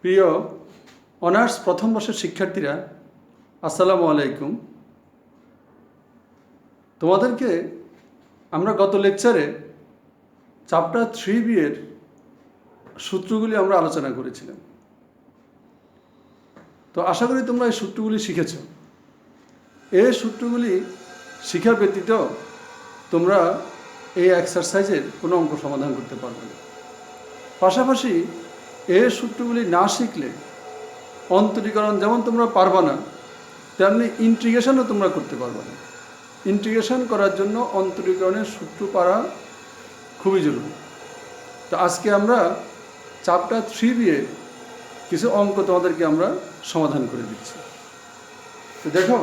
প্রিয় অনার্স প্রথম বর্ষের শিক্ষার্থীরা, আসসালামু আলাইকুম। তোমাদেরকে আমরা গত লেকচারে চ্যাপ্টার 3B এর সূত্রগুলি আমরা আলোচনা করেছিলাম। তো আশা করি তোমরা এই সূত্রগুলি শিখেছ। এই সূত্রগুলি শিক্ষা ব্যতীত তোমরা এই এক্সারসাইজের কোনো অঙ্ক সমাধান করতে পারবে না। পাশাপাশি এই সূত্রগুলি না শিখলে অন্তরীকরণ যেমন তোমরা পারবে না, তেমনি ইন্টিগ্রেশনও তোমরা করতে পারবে না। ইন্টিগ্রেশন করার জন্য অন্তরীকরণের সূত্র পারা খুবই জরুরি। তো আজকে আমরা চ্যাপ্টার 3B এর কিছু অঙ্ক তোমাদেরকে আমরা সমাধান করে দিচ্ছি। তো দেখো,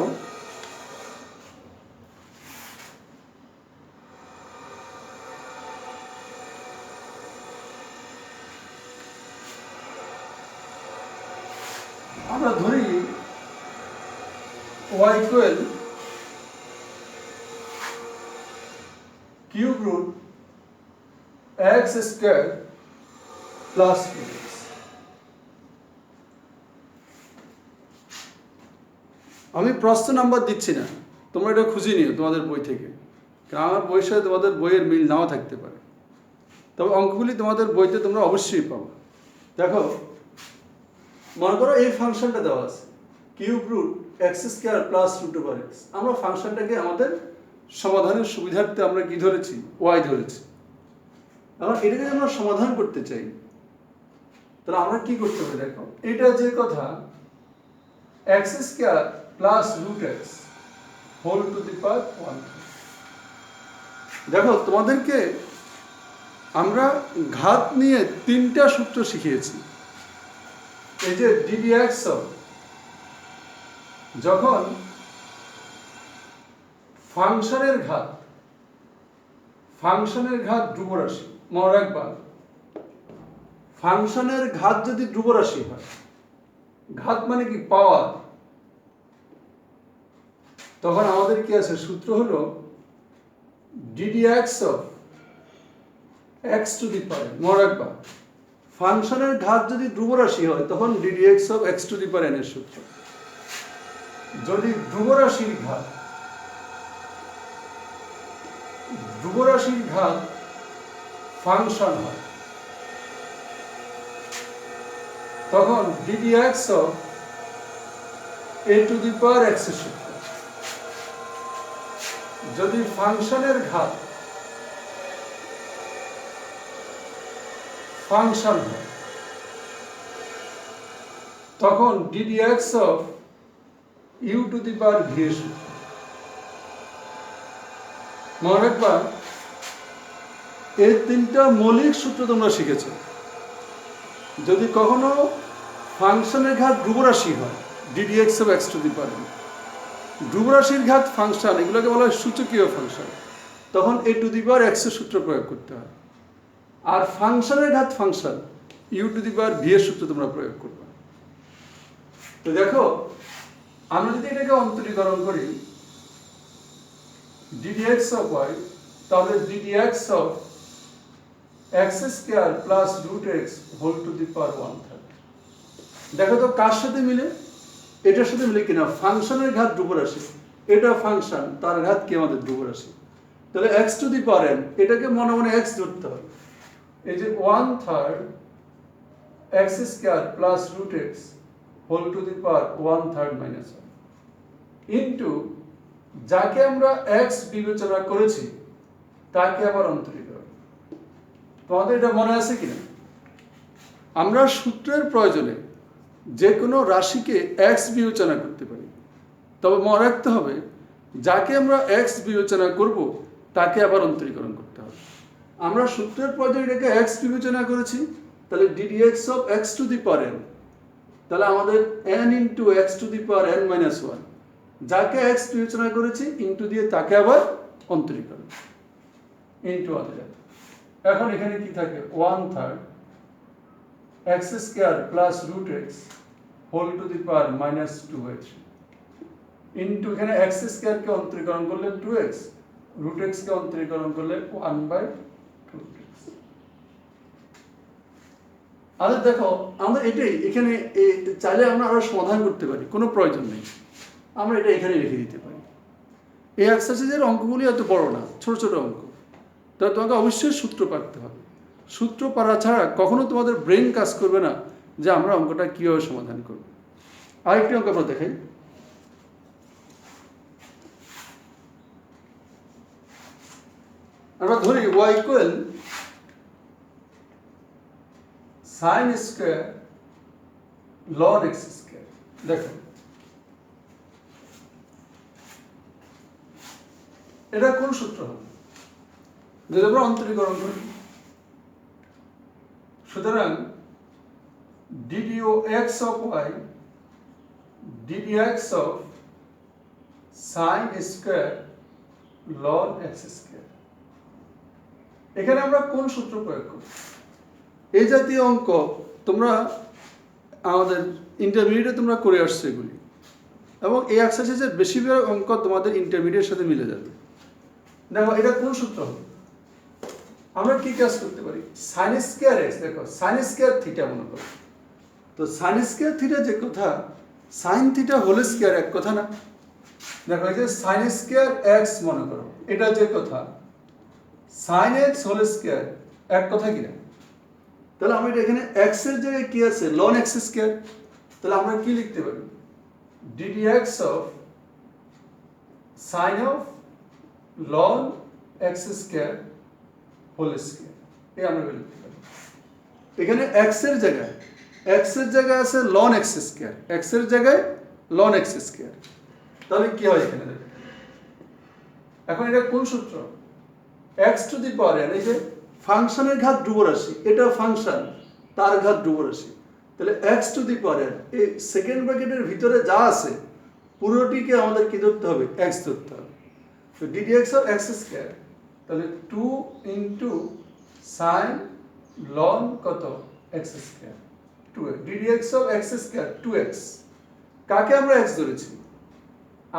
আমরা ধরি y equal cube root x square plus 2x। আমি প্রশ্ন নাম্বার দিচ্ছি না, তোমরা এটা খুঁজে নিও তোমাদের বই থেকে, কারণ আমার বইয়ের সাথে তোমাদের বইয়ের মিল নাও থাকতে পারে। তবে অঙ্কগুলি তোমাদের বইতে তোমরা অবশ্যই পাবো। দেখো, মনে করো এই ফাংশনটা দেওয়া আছে cube root x square plus root over x. আমরা ফাংশনটাকে আমাদের সমাধানের সুবিধার্থে আমরা কি ধরেছি? ওয়াই ধরেছি। এখন এটাকে আমরা সমাধান করতে চাই, তাহলে আমরা কি করতে হবে? দেখো, এটা যে কথা x square plus root x whole to the power 1। দেখো, তোমাদেরকে আমরা ঘাত নিয়ে 3টা সূত্র শিখিয়েছি। এই যে ddx যখন ফাংশনের ঘাত ধ্রুব রাশি, মনে রাখবা ফাংশনের ঘাত যদি ধ্রুব রাশি হয়, ঘাত মানে কি? পাওয়ার। তখন আমাদের কি আছে? সূত্র হলো ddx x টু দি পাওয়ার। মনে রাখবা ফাংশনের ঘাত যদি ধ্রুব রাশি হয় তখন ddx x to the power n এর সূত্র। যদি ধ্রুব রাশির ঘাত ফাংশন হয় তখন ddx a two the power x এর সূত্র। যদি ফাংশনের ঘাত ফাংশন হয় তখন ddx u two the power v এর সূত্র। মনে রাখবা এই 3টা মৌলিক সূত্র তোমরা শিখেছ। যদি কখনো ফাংশনের ঘাত ধ্রুব রাশি হয় ddx x টু দি পাওয়ার, ধ্রুব রাশির ঘাত ফাংশন, এগুলোকে বলা হয় সূচকীয় ফাংশন, তখন a two the power x এর সূত্র প্রয়োগ করতে হয়। আর ফাংশনের ঘাত function u two the power v এর সূত্র তোমরা প্রয়োগ করবে। তো দেখো, আমরা যদি এটাকে অন্তরীকরণ করি ddx of y, তাহলে ddx of x square plus root x whole to the power 1/3। দেখো তো কার সাথে মিলে? এটার সাথে মিলে কিনা? ফাংশনের ঘাত ধ্রুব রাশি, এটা ফাংশন, তার ঘাত কি? আমাদের ধ্রুব রাশি। তাহলে x to the power n, এটাকে মনে মনে x ধরতে হবে। এই যে 1/3 x square plus root x whole to the power 1/3 minus 1 into যাকে আমরা x বিবেচনা করেছি তাকে আবার অন্তরীকরণ। তোমাদের এটা মনে আছে কিনা? আমরা সূত্রের প্রয়োজনে যে কোনো রাশিকে x বিবেচনা করতে পারি, তবে মনে রাখতে হবে যাকে আমরা x বিবেচনা করব তাকে আবার অন্তরীকরণ করতে হবে। আমরা সূত্রের প্রয়োজনে এটাকে x বিবেচনা করেছি, তাহলে ddx of x to the power n, তাহলে আমাদের n into x to the power n minus 1, যাকে x বিবেচনা করেছি ইন্টু দিয়ে তাকে আবার অন্তরীকরণ ইন্টু আলাদা। এখন এখানে কি থাকে? 1/3 x square plus root x whole to the power minus 2/3 into এখানে x স্কয়ার কে অন্তরীকরণ করলে 2x, রুট এক্স কে অন্তরীকরণ করলে 1/2x। আরে দেখো আমরা এটাই এখানে চাইলে আমরা আরো সমাধান করতে পারি, কোনো প্রয়োজন নেই, আমরা এটা এখানে রেখে দিতে পারি। এই এক্সারসাইজের অঙ্কগুলি এত বড় না, ছোট ছোট অঙ্ক, তাই তোমাকে অবশ্যই সূত্র পারতে হবে। সূত্র পারা ছাড়া কখনো তোমাদের ব্রেন কাজ করবে না যে আমরা অঙ্কটা কীভাবে সমাধান করব। আরেকটি অঙ্ক আমরা দেখাই। আমরা ধরি y equal sine square loan x square. দেখো এটা কোন সূত্র হবে? যদি আমরা অন্তরীকরণ করি, সুতরাং ddx of y ddx of sin square ln x square, এখানে আমরা কোন সূত্র প্রয়োগ করব? এই জাতীয় অঙ্ক তোমরা আমাদের ইন্টারমিডিয়েটে তোমরা করে আসছো এগুলি, এবং এই এক্সারসাইজের বেশিরভাগ অঙ্ক তোমাদের ইন্টারমিডিয়েটের সাথে মিলে যাবে। দেখো এটা কোন সূত্র হবে? আমরা কি কাজ করতে পারি? সাইন স্কয়ার এক্স, দেখো সাইন স্কয়ার থিটা মনে করো, তো সাইন স্কয়ার থিটা যে কথা, সাইন থিটা হোল স্কয়ার এক কথা না? দেখো এই যে সাইন স্কয়ার এক্স মনে করো, এটা যে কথা সাইন এক্স হোল স্কয়ার এক কথা কিনা? তাহলে আমরা এখানে এক্স এর জায়গায় কি আছে? Ln x square. তাহলে আমরা কি লিখতে পারি? ddx of sin of ln x square whole square, এই আমরা লিখতে পারি। এখানে x এর জায়গায় আছে ln x স্কয়ার, x এর জায়গায় ln x স্কয়ার। তাহলে কি হয় এখানে? এখন এটা কোন সূত্র? x to the power n, এই যে ফাংশনের ঘাত ধ্রুব রাশি, এটা ফাংশন, তার ঘাত ধ্রুব রাশি, তাহলে x to the power n, এই সেকেন্ড ব্র্যাকেটের ভিতরে যা আছে পুরোটিকে আমাদের কি ধরতে হবে? x ধরতে হবে। তো ddx of x স্কয়ার, তাহলে 2 ইনটু sin ln কত? x square 2x, ddx of x square 2x। কাকে আমরা x ধরেছি?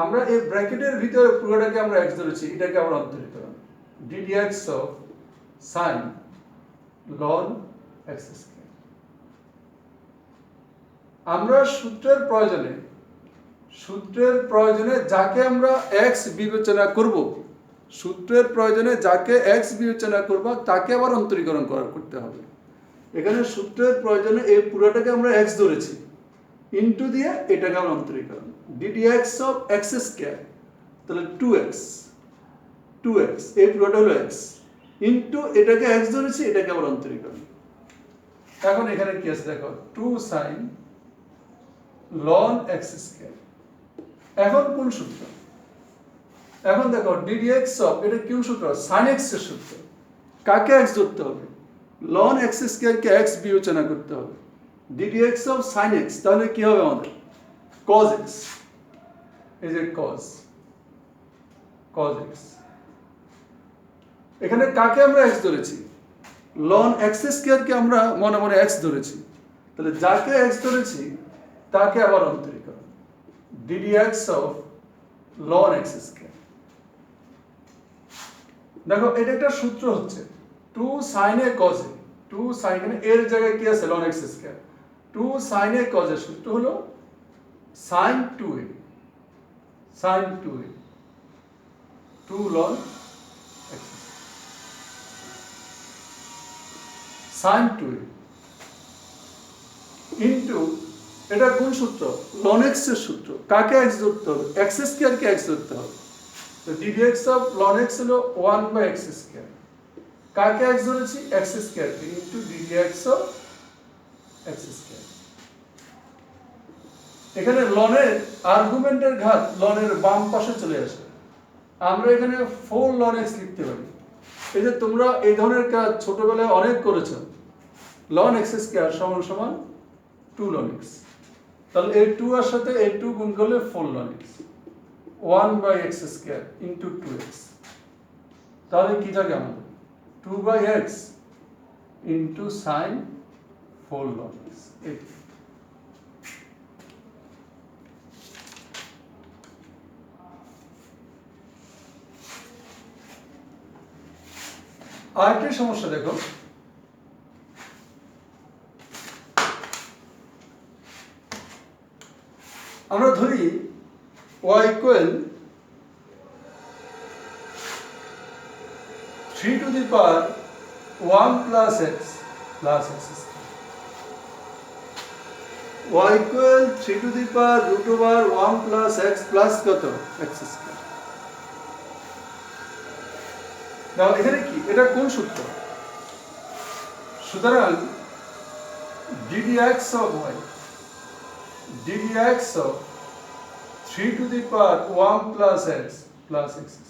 আমরা এই ব্র্যাকেটের ভিতরে পুরোটাকে আমরা x ধরেছি, এটাকে আমরা অন্তরীকরণ, ddx of sin ln x square. আমরা সূত্রের প্রয়োজনে যাকে আমরা x বিবেচনা করব, তাকে আবার অন্তরীকরণ করতে হবে। এখানে সূত্রের প্রয়োজনে এই পুরোটাকে আমরা x ধরেছি, ইনটু দিয়ে এটাকে আমরা অন্তরীকরণ, ddx of x স্কয়ার, তাহলে 2x, এই পুরোটা হলো x, ইনটু এটাকে x ধরেছি, এটাকে আবার অন্তরীকরণ। এখন এখানে কি আছে দেখো, 2 sin ln x স্কয়ার। এখন কোন সূত্র? এখন দেখো ddx of, এটা কোন সূত্র? sin x এর সূত্র। কাকে x ধরতে হবে? ln x স্কয়ার কে x বিবেচনা করতে হবে, ddx of sin x, তাহলে কি হবে আমাদের? cos x, এই যে cos x। এখানে কাকে আমরা x ধরেছি? ln x স্কয়ার কে আমরা মনে মনে x ধরেছি, তাহলে যাকে x ধরেছি তাকে আবার অন্তরীকরণ, ddx of ln x square. দেখো এটা একটা সূত্র হচ্ছে 2 sin a cos a, 2 sin এর জায়গায় কি আছে? ln x square, 2 sin a cos a সূত্র হলো sin 2a, 2 ln x sin 2a into এটা কোন সূত্র? ln x এর সূত্র। কাকে x ধরতে হবে? x স্কয়ার কে x ধরতে হবে, তো ddx of ln x হলো 1/x স্কয়ার। কাকে x ধরেছি? x square K, into ddx of x square. এখানে ln এর আর্গুমেন্টের ঘাত ln এর বাম পাশে চলে আসে, আমরা এখানে 4 ln x লিখতে পারি। এই যে তোমরা এই ধরনের কাজ ছোটবেলায় অনেক করেছো, ln x স্কয়ার সমান সমান 2 ln x, তাহলে এই 2 এর সাথে এই 2 গুণ করলে 4 ln x, 1/x square into 2x। তাহলে কি থাকে আমাদের? 2/x into sin 4 ln x। আরেকটি সমস্যা দেখো, আমরা ধরি y equal 3 to the power 1 plus x plus x square. y equal 3 to the power root over 1 plus x plus কত x square. নাও এখানে কি এটা কোন সূত্র? সুতরাং ddx of y ddx of 3 to the power 1 plus x plus x square.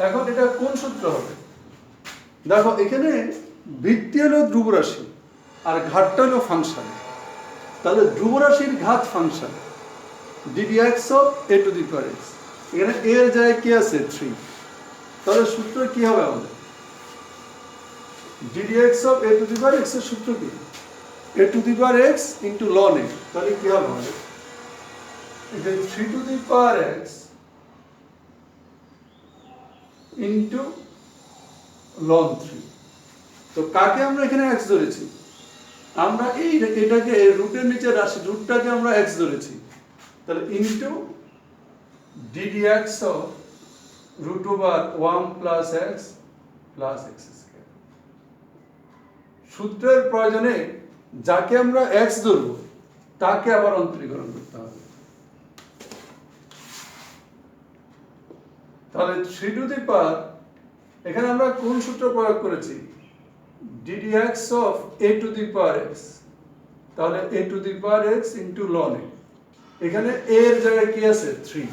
এখন এটা কোন সূত্র হবে? দেখো এখানে ভিত্তি হলো ধ্রুবরাশি আর ঘাতটা হলো ফাংশন। তাহলে ধ্রুবরাশির ঘাত function ddx of a to the power x, এখানে a এর জায়গায় কি আছে 3, তাহলে সূত্র কি হবে আমাদের? ddx of a to the power x এর সূত্র কি? a to the power x into ln a, তাহলে কি হবে আমাদের? এটা 3 to the power x into ln 3। তো কাকে আমরা এখানে x ধরেছি? আমরা এটাকে রুটের নিচে রাশি রুটটাকে আমরা x ধরেছি, তাহলে into ddx of root over 1 plus x plus x square। সূত্রের প্রয়োজনে যাকে আমরা x ধরব তাকে আবার অন্তরীকরণ করতে হবে। তাহলে 3 to the power এখানে আমরা কোন সূত্র প্রয়োগ করেছি? ddx of a to the power x, তাহলে a to the power x into ln a, এখানে a এর জায়গায় কি আছে 3,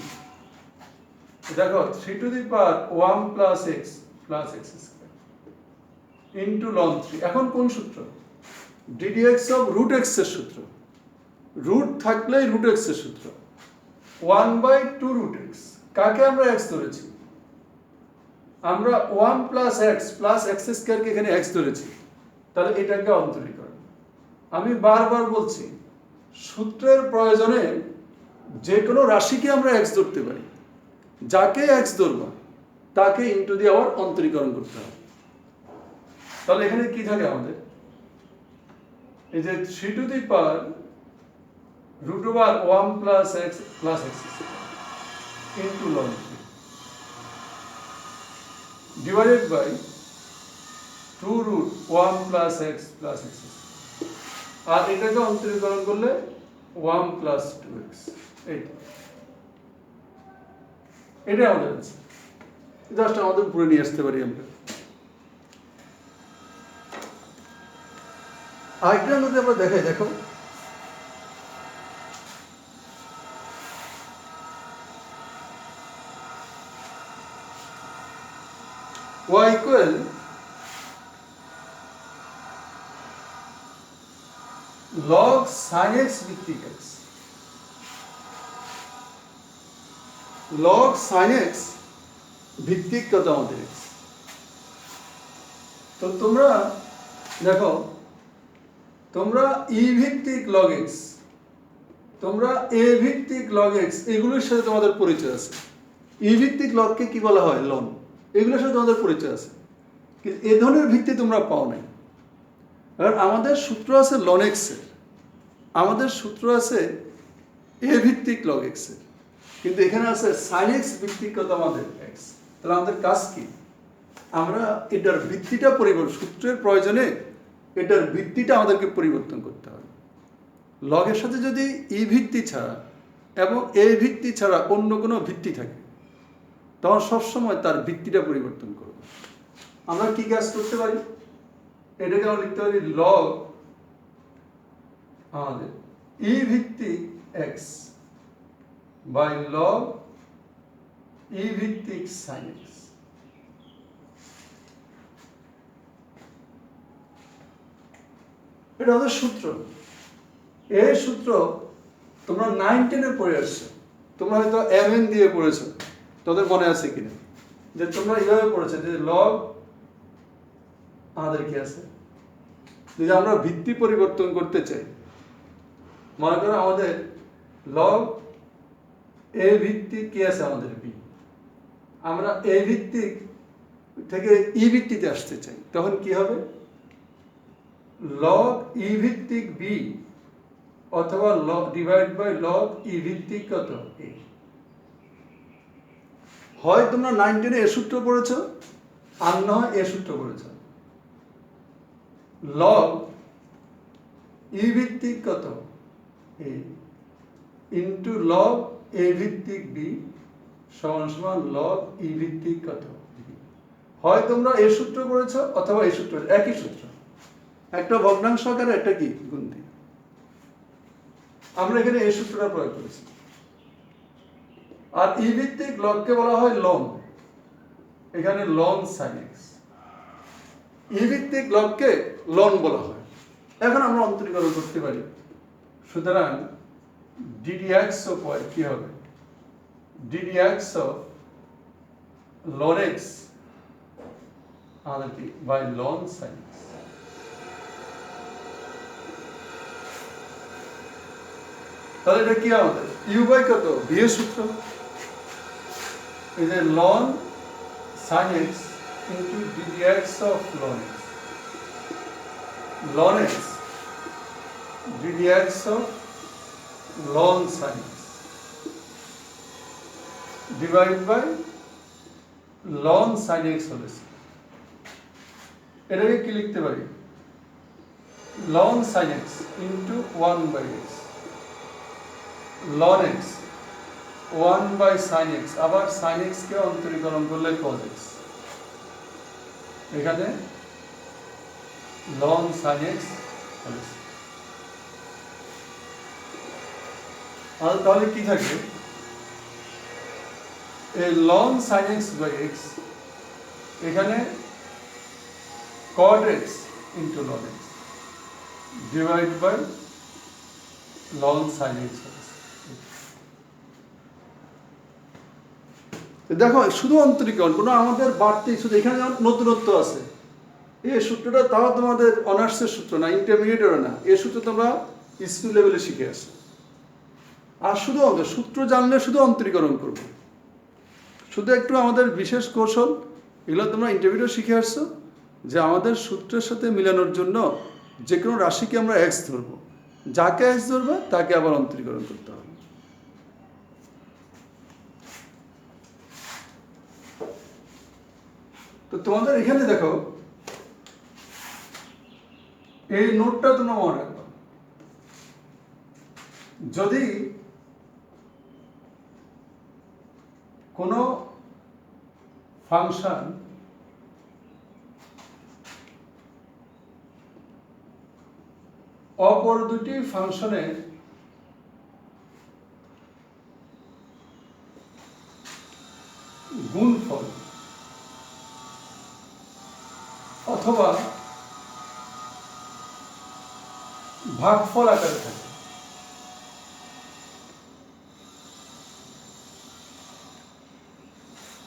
দেখো 3 to the power 1 plus x plus x square into ln 3। এখন কোন সূত্র? ddx of root x এর সূত্র, রুট থাকলেই root x এর সূত্র 1/2 root x। কাকে আমরা x ধরেছি? আমরা 1 plus x plus x square কে এখানে x ধরেছি, তাহলে এটাকে অন্তরীকরণ। আমি বারবার বলছি সূত্রের প্রয়োজনে যে কোনো রাশিকে আমরা x ধরতে পারি, যাকে x ধরব তাকে ইনটু দিয়ে আবার অন্তরীকরণ করতে হবে। তাহলে এখানে কি থাকে আমাদের? এই যে 3 to the power root over 1 plus x plus x into ln 3 divided by 2 root 1 plus x plus x, আর এটাকে অন্তরীকরণ করলে 1 plus 2x। এটা আমাদের আছে, জাস্ট আমাদের উপরে নিয়ে আসতে পারি আমরা। আরেকটা মধ্যে আমরা দেখাই, দেখো y equal log sin x ভিত্তিক x, log sin x ভিত্তিক কত আমাদের x। তো তোমরা দেখো তোমরা e ভিত্তিক log x, তোমরা a ভিত্তিক log x এগুলোর সাথে তোমাদের পরিচয় আছে। e ভিত্তিক লগকে কি বলা হয়? ln। এগুলোর সাথে তোমাদের পরিচয় আছে, কিন্তু এ ধরনের ভিত্তি তোমরা পাও নাই। কারণ আমাদের সূত্র আছে ln x এর, আমাদের সূত্র আছে a ভিত্তিক log x এর, কিন্তু এখানে আছে sin x ভিত্তিক কত আমাদের x। তাহলে আমাদের কাজ কি? আমরা এটার ভিত্তিটা পরিবর্তন, সূত্রের প্রয়োজনে এটার ভিত্তিটা আমাদেরকে পরিবর্তন করতে হবে। লগের সাথে যদি ই ভিত্তি ছাড়া এবং এ ভিত্তি ছাড়া অন্য কোনো ভিত্তি থাকে তখন সবসময় তার ভিত্তিটা পরিবর্তন করবে। আমরা কি কাজ করতে পারি? এটাকে আমরা লিখতে পারি লগ আমাদের ই ভিত্তিক এক্স বাই লগ ই ভিত্তিক সাইন এক্স। এটা আমাদের সূত্র। এই সূত্র তোমরা 9-10-এ পড়ে আসছো, তোমরা হয়তো mn দিয়ে পড়েছো, তোদের মনে আছে কিনা যে তোমরা এইভাবে পড়েছো যে লগ আমাদের কি আছে, যদি আমরা ভিত্তি পরিবর্তন করতে চাই, মনে করো আমাদের লগ এ ভিত্তিক কি আছে আমাদের বি, আমরা এ ভিত্তিক থেকে ই ভিত্তিতে আসতে চাই, তখন কি হবে? লগ ই ভিত্তিক বি অথবা ডিভাইড বাই লগ ই ভিত্তিক কত এ। হয় তোমরা 9 10 এ সূত্র পড়েছো, আর না হয় এ সূত্র পড়েছো। লগ ই ভিত্তিক কত এ ইন্টু লগ এ ভিত্তিক বি সমান সমান লগ ই ভিত্তিক কত বি। হয় তোমরা এ সূত্র পড়েছো অথবা এই সূত্র, একই সূত্র, একটা ভগ্নাংশ আকারে একটা কি গুণ দিয়ে। আমরা এখানে এই সূত্রটা প্রয়োগ করেছি। আর ই ভিত্তিক লগকে বলা হয় লন, এখানে লন সাইন এক্স। ই ভিত্তিক লগকে লন বলা হয়। এখন আমরা অন্তরীকরণ করতে পারি। সুতরাং ddx অফ y কি হবে? ddx অফ ln x আমাদের কি বাই ln sin x। তাহলে এটা কি আমাদের u বাই কত v এর সূত্র, এই যে ln sin x into ddx of ln x, ln x ddx of ln sin x divided by ln sin x হলে এটাকে কি লিখতে পারি? ln sin x into 1 by x, ln x 1 by sin x, আবার sin x কে অন্তরীকরণ করলে cos x, এখানে ln sin x হলে। আর তাহলে কি থাকবে? এই ln sin x by x এখানে cot x into ln x divided by ln sin x। দেখো শুধু অন্তরীকরণ, কোনো আমাদের বাড়তি শুধু এখানে নতুনত্ব আছে। এই সূত্রটা তাও তোমাদের অনার্সের সূত্র না, ইন্টারমিডিয়েটেরও না, এই সূত্র তোমরা স্কুল লেভেলে শিখে আসো। আর শুধু আমাদের সূত্র জানলে শুধু অন্তরীকরণ করবো, শুধু একটু আমাদের বিশেষ কৌশল এগুলো তোমরা ইন্টারমিডিয়েট শিখে আসছো, যে আমাদের সূত্রের সাথে মিলানোর জন্য যে কোনো রাশিকে আমরা এক্স ধরবো, যাকে এক্স ধরবে তাকে আবার অন্তরীকরণ করতে হবে। তো তোমাদের এখানে দেখো এই নোটটা তোমরা মনে রাখবে, যদি কোনো ফাংশন অপর দুটি ফাংশনের গুণফল অথবা ভাগফল আকারে থাকে,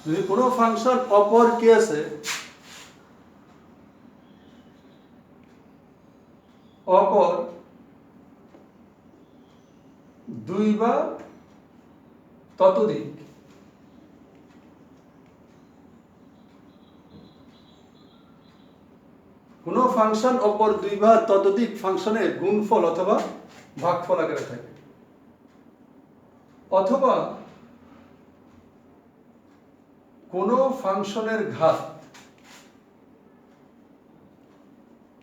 যদি কোনো ফাংশন অপর কি আছে অপর দুই বা ততোধিক কোনো ফাংশন অপর দুই বা ততোধিক ফাংশনের গুণফল অথবা ভাগফল আকারে থাকে, অথবা কোনো ফাংশনের ঘাত,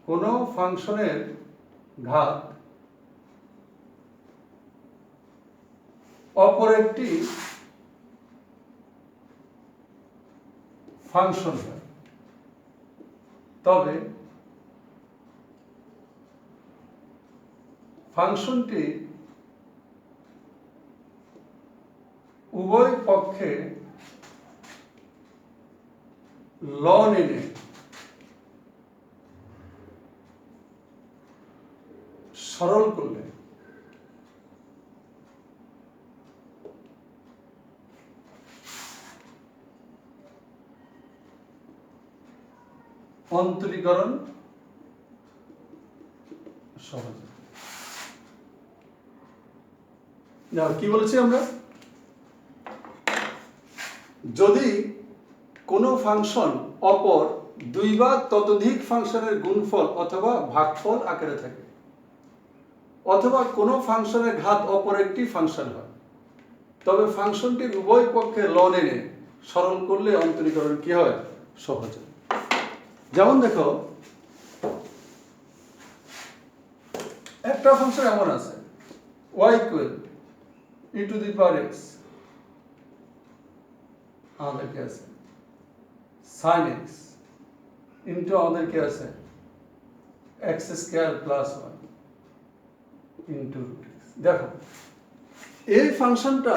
কোনো ফাংশনের ঘাত অপর একটি ফাংশন হয়, তবে ফাংশনটি উভয় পক্ষে লন এনে সরল করলে অন্তরীকরণ সহজ। কি বলেছি আমরা? যদি কোনো ফাংশন অপর দুই বা ততোধিক ফাংশনের গুণফল অথবা ভাগফল আকারে থাকে, অথবা কোনো ফাংশনের ঘাত অপর একটি ফাংশন হয়, তবে ফাংশনটির উভয় পক্ষে লন এনে সরল করলে অন্তরীকরণ কি হয়? সহজ হয়। যেমন দেখো, একটা ফাংশন এমন আছে y equal e to the power x, আমাদের কি আছে sin x ইনটু আমাদের কি আছে x square plus 1 into root x। দেখো এই ফাংশনটা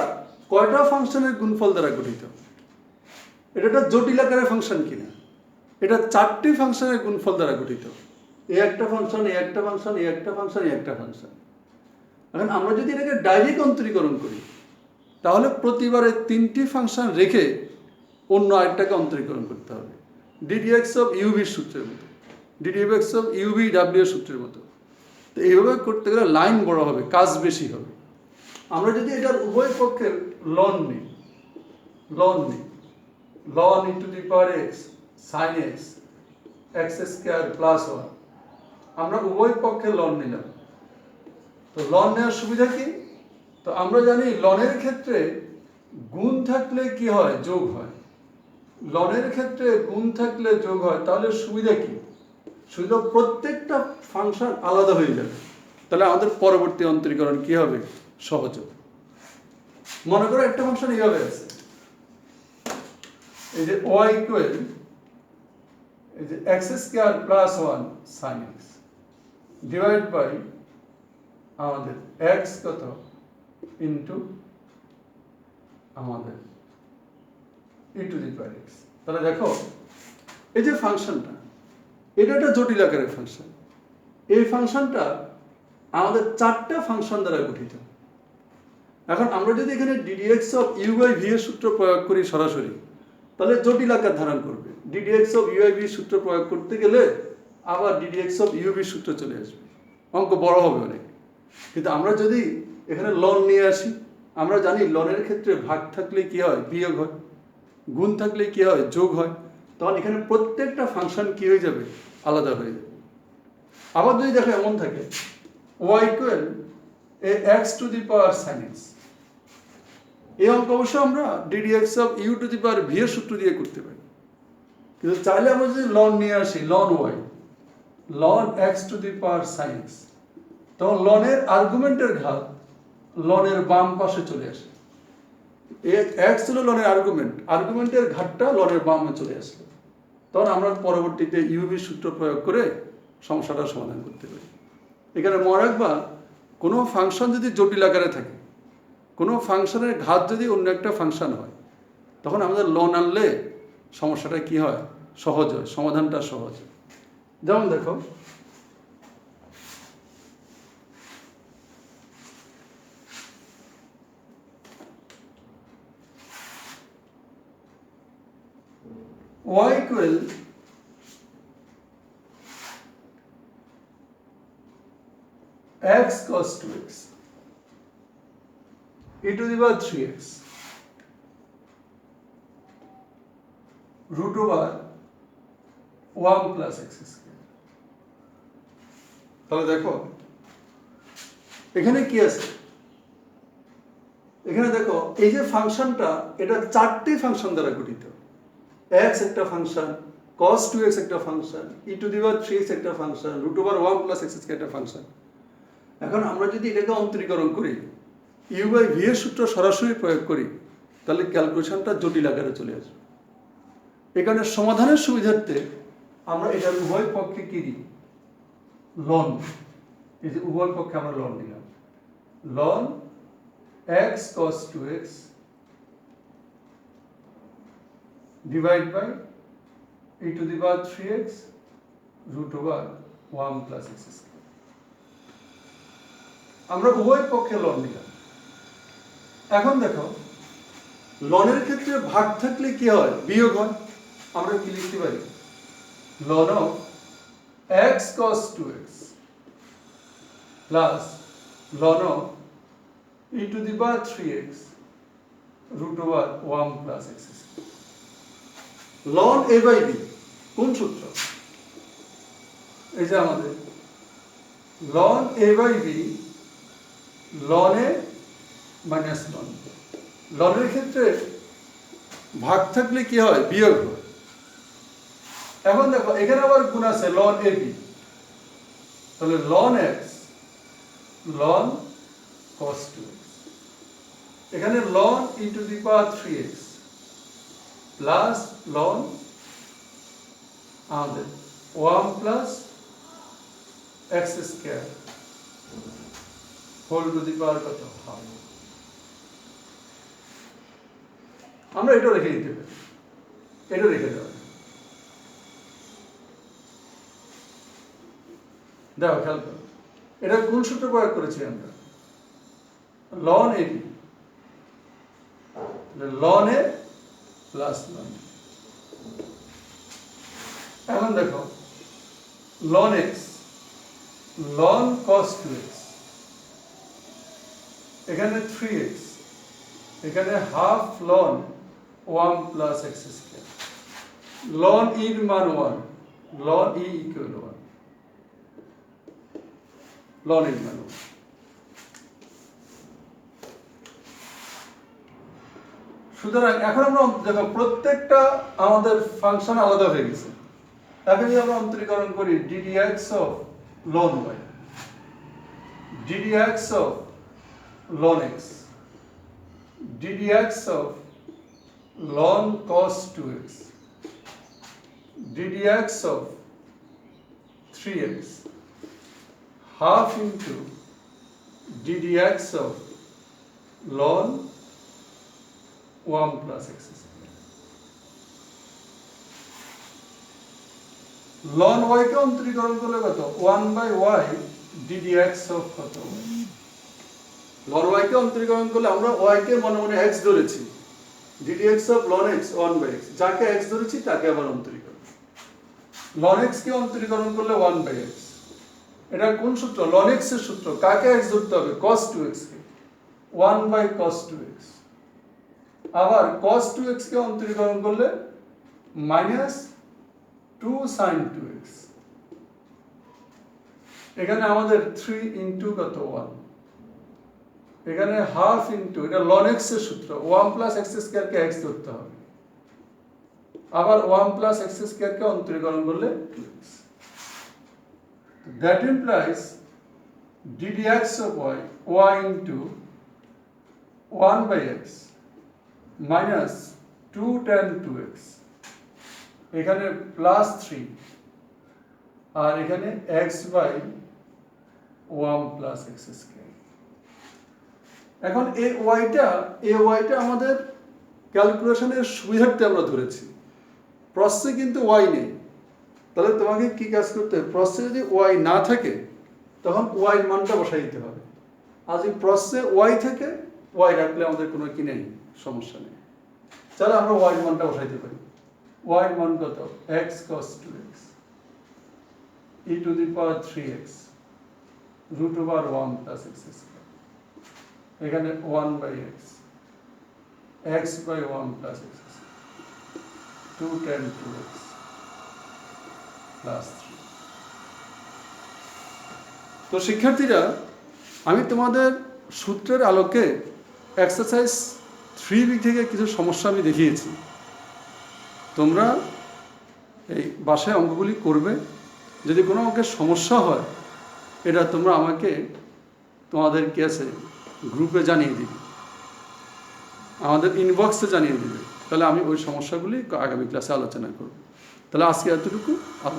কয়টা ফাংশনের গুণফল দ্বারা গঠিত? এটা একটা জটিল আকারের ফাংশন কিনা? এটা 4টি ফাংশনের গুণফল দ্বারা গঠিত। এই একটা ফাংশন, এই একটা ফাংশন, এই একটা ফাংশন, এই একটা ফাংশন। এখন আমরা যদি এটাকে ডাইরেক্ট অন্তরীকরণ করি, তাহলে প্রতিবারে 3টি ফাংশন রেখে অন্য আরেকটাকে অন্তরীকরণ করতে হবে, ddx অফ uv সূত্রের মতো, ddx অফ uv w এর সূত্রের মতো। তো এইভাবে করতে গেলে লাইন বড় হবে, কাজ বেশি হবে। আমরা যদি এটার উভয় পক্ষের লন নিই, ln into the power x sin x x square plus 1, আমরা উভয় পক্ষে লন নিলাম। তো লন নেওয়ার সুবিধা কি? তো আমরা জানি লনের ক্ষেত্রে গুণ থাকলে কি হয়? যোগ হয়। লনের ক্ষেত্রে গুণ থাকলে যোগ হয়, তাহলে সুবিধা কি? সুবিধা প্রত্যেকটা ফাংশন আলাদা হয়ে যাবে, তাহলে আমাদের পরবর্তী অন্তরীকরণ কি হবে? সহজ হবে। মনে করো একটা ফাংশন এইভাবে আছে, এই যে y ইকুয়াল এই যে x square plus 1 sin x divide by আমাদের x কত ইনটু আমাদের e to the power x। তাহলে দেখো এই যে ফাংশনটা, এটা একটা জটিল আকারের ফাংশন। এই ফাংশনটা আমাদের 4টা ফাংশন দ্বারা গঠিত। এখন আমরা যদি এখানে ddx of u by v এর সূত্র প্রয়োগ করি সরাসরি, তাহলে জটিল আকার ধারণ করবে। ddx of u by v সূত্র প্রয়োগ করতে গেলে আবার ddx অফ u v সূত্র চলে আসবে, অঙ্ক বড় হবে অনেক। কিন্তু আমরা যদি এখানে লন নিয়ে আসি, আমরা জানি লনের ক্ষেত্রে ভাগ থাকলে কি হয়? বিয়োগ হয়। গুণ থাকলে কি হয়? যোগ হয়। তখন এখানে প্রত্যেকটা ফাংশন কি হয়ে যাবে? আলাদা হয়ে যাবে। আবার যদি দেখো এমন থাকে y equal x to the power sin x, এই অঙ্ক অবশ্য আমরা ddx of u two the power v এর সূত্র দিয়ে করতে পারি। কিন্তু চাইলে আমরা যদি লন নিয়ে আসি, ln y, ln x to the power sin x, তখন লনের আর্গুমেন্টের ঘাত লনের বাম পাশে চলে আসে। x হলো লনের আর্গুমেন্টের ঘাতটা লনের বামে চলে আসলো। তখন আমরা পরবর্তীতে uv সূত্র প্রয়োগ করে সমস্যাটা সমাধান করতে পারি। এখানে মনে রাখবা, কোনো ফাংশন যদি জটিল আকারে থাকে, কোনো ফাংশনের ঘাত যদি অন্য একটা ফাংশন হয়, তখন আমাদের লন আনলে সমস্যাটা কি হয়? সহজ হয়, সমাধানটা সহজ হয়। যেমন দেখো, y equal x cos 2x e to the power 3x root over 1 plus x square। তাহলে দেখো এখানে কি আছে? এখানে দেখো এই যে ফাংশনটা, এটা 4টি ফাংশন দ্বারা গঠিত। x একটা ফাংশন, cos 2x একটা function, e to the power 3x একটা function, root over 1 plus x square একটা ফাংশন। এখন আমরা যদি এটাকে অন্তরীকরণ করি, u বাই v এর সূত্র সরাসরি প্রয়োগ করি, তাহলে ক্যালকুলেশনটা জটিল আকারে চলে আসবে। এখানে সমাধানের সুবিধার্থে আমরা এটার উভয় পক্ষে কি দিই? লন। এই যে উভয় পক্ষে আমরা লন দিলাম, ln x cos 2x divide by e to the power 3x root over 1 plus x square। আমরা উভয় পক্ষে লন নিলাম। এখন দেখো লনের ক্ষেত্রে ভাগ থাকলে কি হয়? বিয়োগ হয়। আমরা কি লিখতে পারি? Ln of x cos 2x plus ln of e to the power 3x root over 1 plus x square। লন a বাই b কোন সূত্র? এই যে আমাদের লন a বাই b লন এ মাইনাস লনের ক্ষেত্রে ভাগ থাকলে কি হয়, বিয়োগ হয়। এখন দেখো এখানে আবার গুণ আছে লন এ বি, তাহলে লন এক্স লন cos 2x, এখানে লন into the power 3x plus লন আমাদের 1 plus x square whole to the power কত, হাফ। আমরা এটা রেখে দিতে পারি, এটা রেখে দেওয়া। দেখো খেয়াল করো, এটা কোন সূত্র প্রয়োগ করেছি আমরা, loan a B, loan A plus loan. এখন দেখো লন এক্স লন cos 2x, এখানে 3x, এখানে half ln 1 plus x square, ln এর মান 1, লন ই ইকুয়াল 1, লন এর মান 1। সুতরাং এখন আমরা দেখো প্রত্যেকটা আমাদের ফাংশন আলাদা হয়ে গেছে। এখন যদি আমরা অন্তরীকরণ করি ddx of ln y, ddx of ln x, ddx of ln cos 2x, ddx of 3x, half into ddx of ln 1 plus x square. ln y কে অন্তরীকরণ করলে কত, 1 by y ddx of কত, ln y কে অন্তরীকরণ করলে আমরা y কে মনে মনে x ধরেছি, ddx of ln x 1 by x, যাকে x ধরেছি তাকে আবার অন্তরীকরণ, ln x কে অন্তরীকরণ করলে 1 by x। এটা কোন সূত্র, ln x এর সূত্র, কাকে x ধরতে হবে, cos 2x K, 1 by cos 2x। আবার cos 2x কে অন্তরীকরণ করলে মাইনাস 2 sin 2x, এখানে আমাদের 3 ইনটু কত 1, এখানে হাফ ইনটু, এটা ln x এর সূত্র, 1 প্লাস x স্কয়ার কে x ধরতে হবে, আবার 1 প্লাস x স্কয়ার কে অন্তরীকরণ করলে 2x। That implies ddx of y into 1 by x minus 2 tan 2x, এখানে প্লাস 3 আর এখানে x by 1 plus x square। এখন এই y টা আমাদের ক্যালকুলেশনের সুবিধার্থে আমরা ধরেছি, প্রশ্নে কিন্তু y নেই। তাহলে তোমাকে কি কাজ করতে হবে, প্রশ্নে যদি y না থাকে তখন y এর মানটা বসাই দিতে হবে, আর যদি প্রশ্নে y থাকে y রাখলে আমাদের কোনো কি নেই, সমস্যা নেই। চলো আমরা y এর মানটা বসাইতে পারি, y এর মান কত, x cos 2x e to the power 3x root over 1 plus x square, এখানে 1 by x by 1 plus x square, 2 tan 2x plus 3। তো শিক্ষার্থীরা, আমি তোমাদের সূত্রের আলোকে এক্সারসাইজ 3b থেকে কিছু সমস্যা আমি দেখিয়েছি, তোমরা এই বাসায় অঙ্কগুলি করবে। যদি কোনো অঙ্কের সমস্যা হয় এটা তোমরা আমাকে তোমাদের কি আছে গ্রুপে জানিয়ে দিবে, আমাদের ইনবক্সে জানিয়ে দিবে, তাহলে আমি ওই সমস্যাগুলি আগামী ক্লাসে আলোচনা করব। তাহলে আজকে এতটুকু, আল্লাহ।